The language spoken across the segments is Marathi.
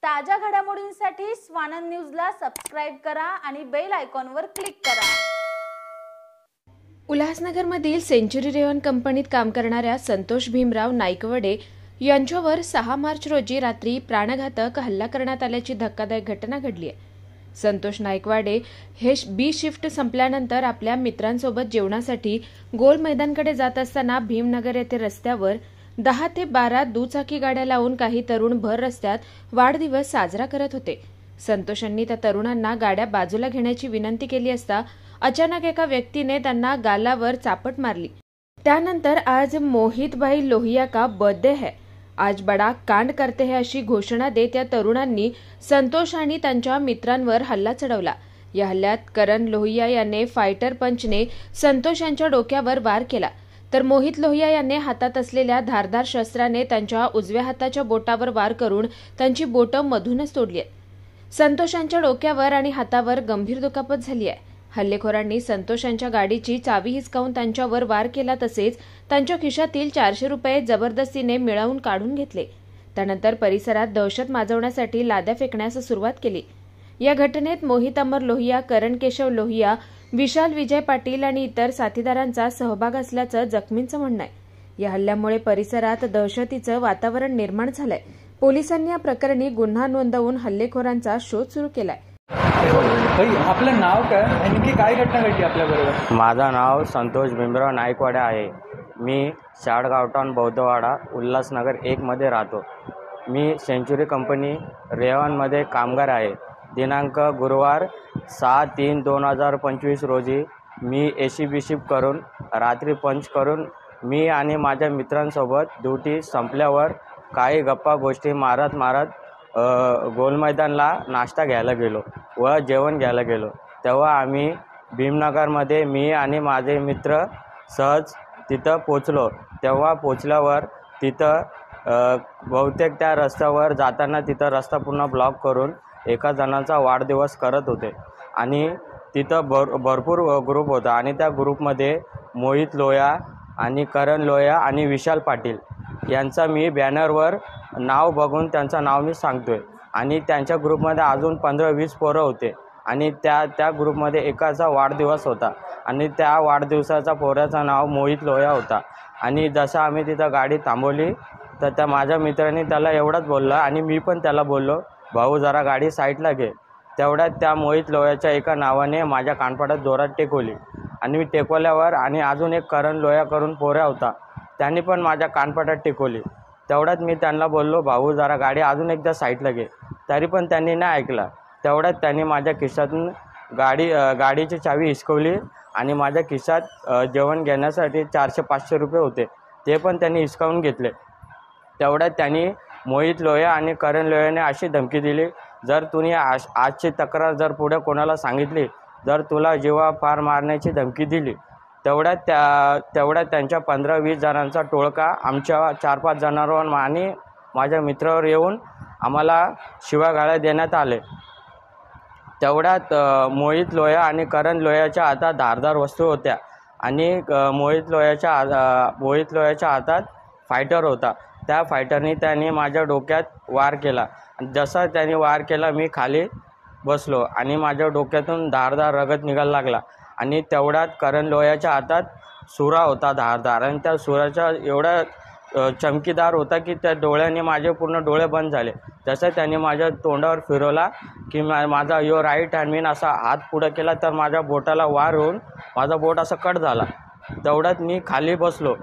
ताज्या घडामोडींसाठी स्वानंद न्यूजला सबस्क्राइब करा आणि बेल आयकॉनवर क्लिक करा। उल्हासनगरमधील सेंचुरी रेवन कंपनीत काम करणाऱ्या संतोष भीमराव नाईकवडे यांच्यावर 6 मार्च रोजी रात्री प्राणघातक हल्ला करण्यात आल्याची धक्कादायक घटना घडली आहे। संतोष नाईकवाडे हे बी शिफ्ट संपल्यानंतर आपल्या मित्रांसोबत जेवणासाठी गोल मैदानकडे जात असताना भीमनगर येथे रस्त्यावर 10 ते 12 दुचाकी गाड्या लावून काही तरुण भर रस्त्यात वाढदिवस साजरा करत होते। संतोषांनी त्या तरुणांना गाड्या बाजूला घेण्याची विनंती केली असता अचानक एका व्यक्तीने त्यांना गालावर चापट मारली। त्यानंतर आज मोहित भाई लोहिया का बर्थडे है, आज बडा कांड करते हैं अशी घोषणा देत या तरुणांनी संतोष आणि त्यांच्या मित्रांवर हल्ला चढवला। या हल्ल्यात करण लोहिया याने फायटर पंचने संतोष यांच्या डोक्यावर वार केला, तर मोहित लोहिया याने हातात असलेल्या धारदार शस्त्राने त्यांच्या उजव्या हाताच्या बोटावर वार करून त्यांची बोटं मधूनच तोडली आहेत। संतोषांच्या डोक्यावर आणि हातावर गंभीर दुखापत झाली आहे। हल्लेखोरांनी संतोषांच्या गाडीची चावी हिसकावून त्यांच्यावर वार केला, तसेच त्यांच्या खिशातील 400 रुपये जबरदस्तीने मिळवून काढून घेतले। त्यानंतर परिसरात दहशत माजवण्यासाठी लाद्या फेकण्यास सुरुवात केली। या घटनेत मोहित अमर लोहिया, करण केशव लोहिया, विशाल विजय पाटील आणि इतर साथीदारांचा सहभाग असल्याचं जखमींचं म्हणणं आहे। या हल्ल्यामुळे परिसरात दहशतीचं वातावरण निर्माण झालंय। पोलिसांनी या प्रकरणी गुन्हा नोंदवून हल्लेखोरांचा शोध सुरू केलाय। आपलं नाव काय, नेमकी काय घटना घडली आपल्याबरोबर? माझं नाव संतोष भीमराव नाईकवाडे आहे। मी शाळगावटाऊन बौद्धवाडा उल्हासनगर 1 मध्ये राहतो। मी सेंचुरी कंपनी रेवनमध्ये कामगार आहे। दिनांक गुरुवार 6/3/2025 रोजी मी एसी शिफ्ट करून रात्री पंच करून मी आणि माझ्या मित्रांसोबत ड्युटी संपल्यावर काही गप्पा गोष्टी मारत गोल मैदानला नाश्ता घ्यायला गेलो व जेवण घ्यायला गेलो। तेव्हा आम्ही भीमनगरमध्ये मी आणि माझे मित्र सहज तिथं पोचलो। तेव्हा पोचल्यावर तिथं बहुतेक त्या रस्त्यावर जाताना तिथं रस्ता पूर्ण ब्लॉक करून एका जणांचा वाढदिवस करत होते आणि तिथं भरपूर ग्रुप होता आणि त्या ग्रुपमध्ये मोहित लोहिया आणि करण लोहिया आणि विशाल पाटील यांचा मी बॅनरवर नाव बघून त्यांचं नाव मी सांगतोय आणि त्यांच्या ग्रुपमध्ये अजून 15-20 पोरं होते आणि त्या ग्रुपमध्ये एकाचा वाढदिवस होता आणि त्या वाढदिवसाचा पोराचं नाव मोहित लोहिया होता। आणि जसं आम्ही तिथं गाडी थांबवली तर त्या माझ्या मित्रांनी त्याला एवढंच बोलला आणि मी पण त्याला बोललो, भाऊ जरा गाडी साईडला घे। तेवढ्यात त्या मोहित लोहियाच्या एका नावाने माझ्या कानपाटात जोरात टेकवली आणि मी टेकवल्यावर आणि अजून एक करण लोहिया करून पोऱ्या होता, त्यांनी पण माझ्या कानपाटात टेकवली। तेवढ्यात मी त्यांना बोललो, भाऊ जरा गाडी अजून एकदा साईडला घे, तरी पण त्यांनी नाही ऐकला। तेवढ्यात त्यांनी माझ्या खिशातून गाडीची चावी हिसकवली आणि माझ्या खिशात जेवण घेण्यासाठी 400-500 रुपये होते, ते पण त्यांनी हिसकावून घेतले। तेवढ्यात त्यांनी मोहित लोहिया आणि करण लोहियाने अशी धमकी दिली, जर तुम्ही आजची तक्रार जर पुढे कोणाला सांगितली, जर तुला जीवापाड मारण्याची धमकी दिली। तेवढ्यात त्यांच्या 15-20 जणांचा टोळका आमच्या 4-5 जणांवर आणि माझ्या मित्रावर येऊन आम्हाला शिवागाळ्या देण्यात आले। तेवढ्यात मोहित लोहिया आणि करण लोहियाच्या हातात धारदार वस्तू होत्या आणि मोहित लोहियाच्या हातात फायटर होता। त्या फायटरनी त्यांनी माझ्या डोक्यात वार केला। जसा त्यांनी वार केला मी खाली बसलो आणि माझ्या डोक्यातून धारदार रगत निघायला लागला आणि तेवढ्यात करण लोहियाच्या हातात सुरा होता धारदार आणि त्या सुराच्या एवढा चमकीदार होता की त्या डोळ्याने माझे पूर्ण डोळे बंद झाले। जसं त्यांनी माझ्या तोंडावर फिरवला की माझा राईट हँड मी असा हात पुढं केला तर माझ्या बोटाला वार होऊन माझा बोट असा कट झाला। तेवढ्यात मी खाली बसलो।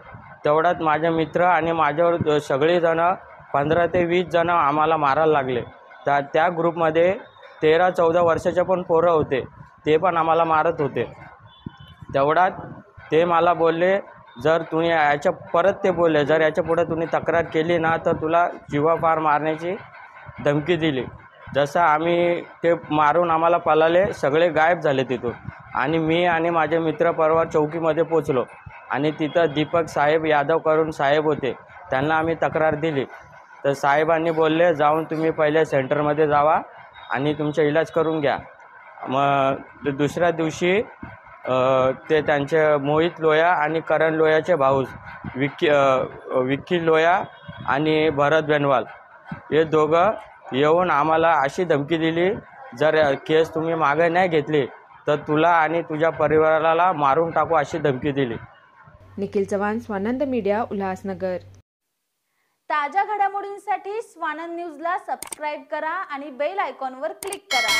तेवढ्यात माझे मित्र आणि माझ्यावर सगळेजणं 15 ते 20 जणं आम्हाला मारायला लागले। त्या ग्रुपमध्ये 13-14 वर्षाचे पण पोरं होते, ते पण आम्हाला मारत होते। तेवढ्यात ते मला बोलले, जर तुम्ही परत बोलले, जर याच्या पुढे तुम्ही तक्रार केली ना तर तुला जीवापाड मारण्याची धमकी दिली। जसं आम्ही ते मारून आम्हाला पळाले, सगळे गायब झाले तिथून आणि मी आणि माझे मित्र परवा चौकीमध्ये पोचलो आणि तिथं दीपक साहेब यादव करून साहेब होते, त्यांना आम्ही तक्रार दिली। तर साहेबांनी बोलले, जाऊन तुम्ही पहिले सेंटरमध्ये जावा आणि तुमचा इलाज करून घ्या। मग दुसऱ्या दिवशी ते त्यांचे मोहित लोहिया आणि करण लोहियाचे भाऊ विक्की लोहिया आणि भरत बेनवाल हे दोघं येऊन आम्हाला अशी धमकी दिली, जर केस तुम्ही मागे नाही घेतली तर तुला आणि तुझ्या परिवाराला मारून टाकू अशी धमकी दिली. निखिल चव्हाण, स्वानंद मीडिया, उल्हासनगर. ताज्या घडामोडींसाठी स्वानंद न्यूजला सबस्क्राईब करा आणि बेल आयकॉनवर क्लिक करा.